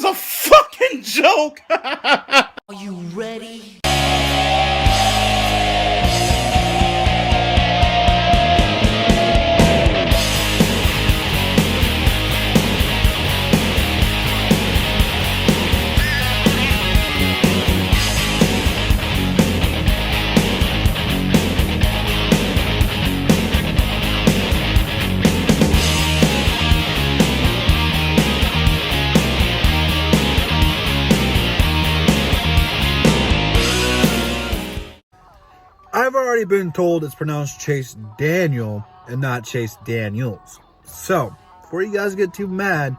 is a fucking joke. Are you ready? I've already been told it's pronounced Chase Daniel and not Chase Daniels. So, before you guys get too mad,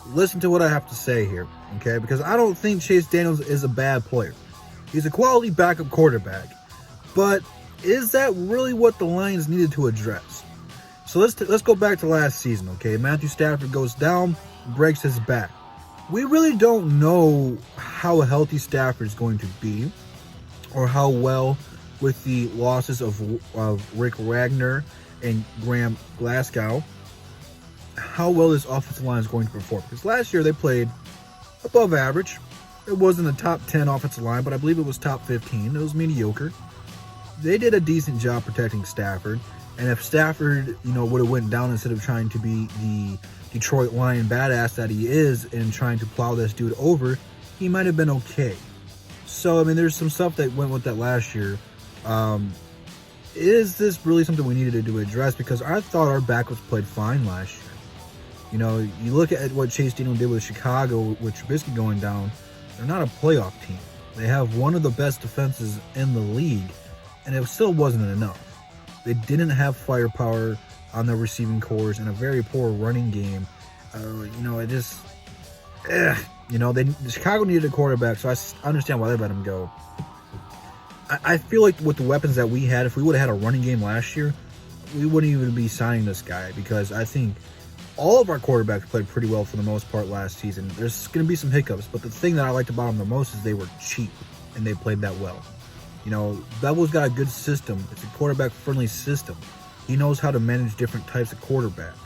listen to what I have to say here, okay? Because I don't think Chase Daniels is a bad player. He's a quality backup quarterback. But is that really what the Lions needed to address? So let's go back to last season, okay? Matthew Stafford goes down, breaks his back. We really don't know how healthy Stafford's going to be or how well, with the losses of Rick Wagner and Graham Glasgow, how well this offensive line is going to perform. Because last year they played above average. It wasn't a top 10 offensive line, but I believe it was top 15. It was mediocre. They did a decent job protecting Stafford. And if Stafford, would have went down instead of trying to be the Detroit Lion badass that he is and trying to plow this dude over, he might have been okay. So, there's some stuff that went with that last year. Is this really something we needed to address? Because I thought our backups played fine last year. You look at what Chase Daniel did with Chicago, with Trubisky going down, they're not a playoff team. They have one of the best defenses in the league, and it still wasn't enough. They didn't have firepower on their receiving cores and a very poor running game. Chicago needed a quarterback, so I understand why they let him go. I feel like with the weapons that we had, if we would have had a running game last year, we wouldn't even be signing this guy, because I think all of our quarterbacks played pretty well for the most part last season. There's going to be some hiccups, but the thing that I liked about them the most is they were cheap and they played that well. Bevel's got a good system. It's a quarterback-friendly system. He knows how to manage different types of quarterbacks.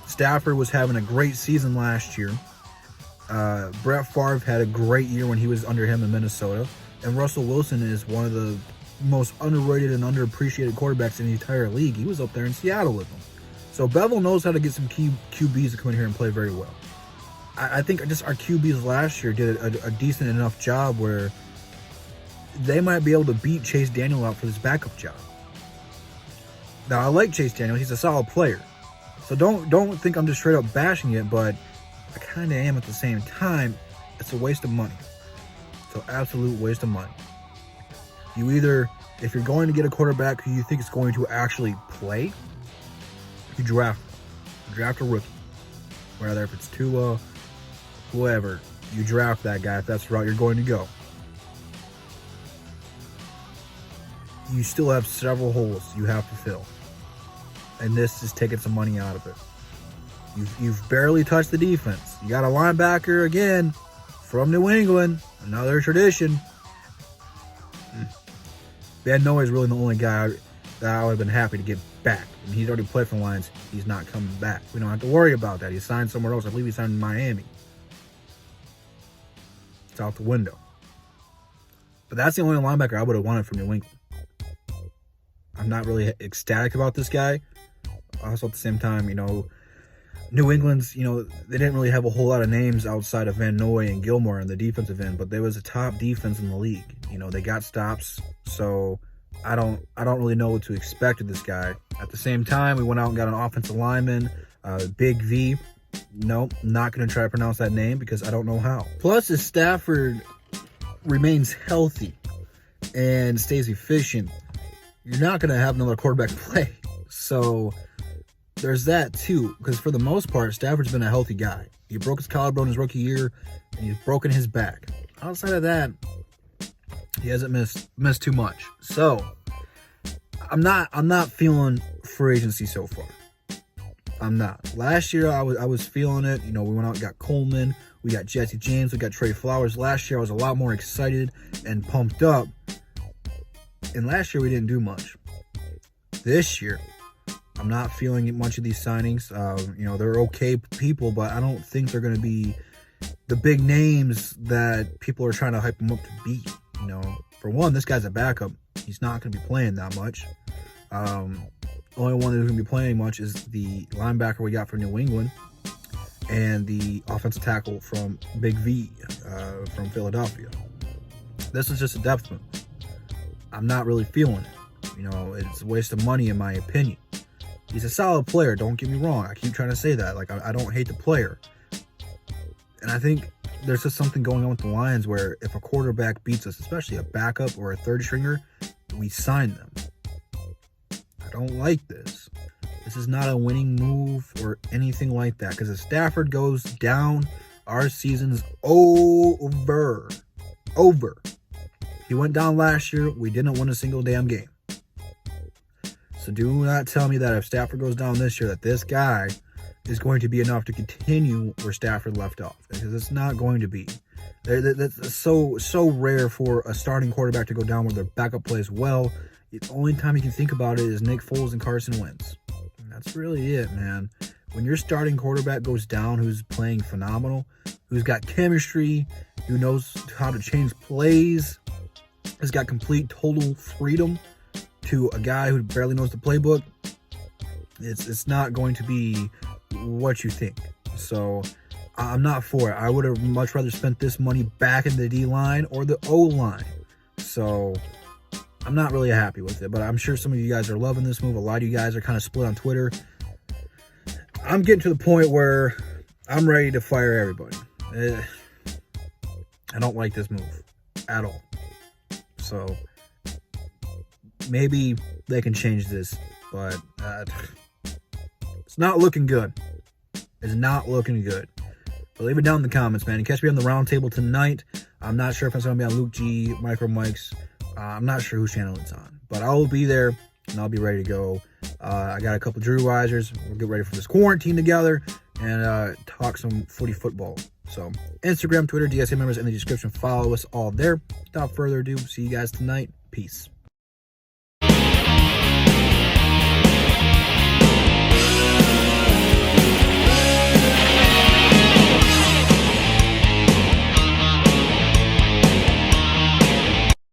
Stafford was having a great season last year. Brett Favre had a great year when he was under him in Minnesota. And Russell Wilson is one of the most underrated and underappreciated quarterbacks in the entire league. He was up there in Seattle with them. So Bevel knows how to get some key QBs to come in here and play very well. I think just our QBs last year did a decent enough job where they might be able to beat Chase Daniel out for this backup job. Now, I like Chase Daniel. He's a solid player. So don't think I'm just straight up bashing it, but I kind of am at the same time. It's a waste of money. It's an absolute waste of money. If you're going to get a quarterback who you think is going to actually play, you draft a rookie. Whether if it's Tua, whoever, you draft that guy if that's the route you're going to go. You still have several holes you have to fill. And this is taking some money out of it. You've barely touched the defense. You got a linebacker, again, from New England, another tradition. Van Noy is really the only guy that I would have been happy to get back. He's already played for the Lions. He's not coming back. We don't have to worry about that. He signed somewhere else. I believe he signed in Miami. It's out the window. But that's the only linebacker I would have wanted from New England. I'm not really ecstatic about this guy. Also, at the same time, New England's, they didn't really have a whole lot of names outside of Van Noy and Gilmore in the defensive end, but there was a top defense in the league. They got stops, so I don't really know what to expect of this guy. At the same time, we went out and got an offensive lineman, Big V. Nope, not going to try to pronounce that name because I don't know how. Plus, if Stafford remains healthy and stays efficient, you're not going to have another quarterback play. So there's that too, because for the most part, Stafford's been a healthy guy. He broke his collarbone his rookie year, and he's broken his back. Outside of that, he hasn't missed too much. So I'm not feeling free agency so far. I'm not. Last year I was feeling it. We went out and got Coleman, we got Jesse James, we got Trey Flowers. Last year I was a lot more excited and pumped up. And last year we didn't do much. This year, I'm not feeling much of these signings. They're okay people, but I don't think they're going to be the big names that people are trying to hype him up to beat. You know, for one, this guy's a backup. He's not going to be playing that much. Only one who's going to be playing much is the linebacker we got from New England and the offensive tackle from Big V from Philadelphia. This is just a depth move. I'm not really feeling it. You know, it's a waste of money in my opinion. He's a solid player, don't get me wrong. I keep trying to say that. Like, I don't hate the player. And I think there's just something going on with the Lions where if a quarterback beats us, especially a backup or a third stringer, we sign them. I don't like this. This is not a winning move or anything like that. Because if Stafford goes down, our season's over. Over. He went down last year. We didn't win a single damn game. So do not tell me that if Stafford goes down this year, that this guy is going to be enough to continue where Stafford left off. Because it's not going to be. That's so rare for a starting quarterback to go down where their backup plays well. The only time you can think about it is Nick Foles and Carson Wentz. And that's really it, man. When your starting quarterback goes down, who's playing phenomenal, who's got chemistry, who knows how to change plays, has got complete total freedom to a guy who barely knows the playbook, it's not going to be what you think. So I'm not for it. I would have much rather spent this money back in the D-line or the O-line. So I'm not really happy with it, but I'm sure some of you guys are loving this move. A lot of you guys are kind of split on Twitter. I'm getting to the point where I'm ready to fire everybody. I don't like this move at all. So maybe they can change this, but it's not looking good. It's not looking good. But leave it down in the comments, man. And catch me on the round table tonight. I'm not sure if it's going to be on Luke G, Micro Mics. I'm not sure whose channel it's on. But I will be there, and I'll be ready to go. I got a couple Drew Risers. We'll get ready for this quarantine together and talk some footy football. So Instagram, Twitter, DSA members in the description. Follow us all there. Without further ado, see you guys tonight. Peace.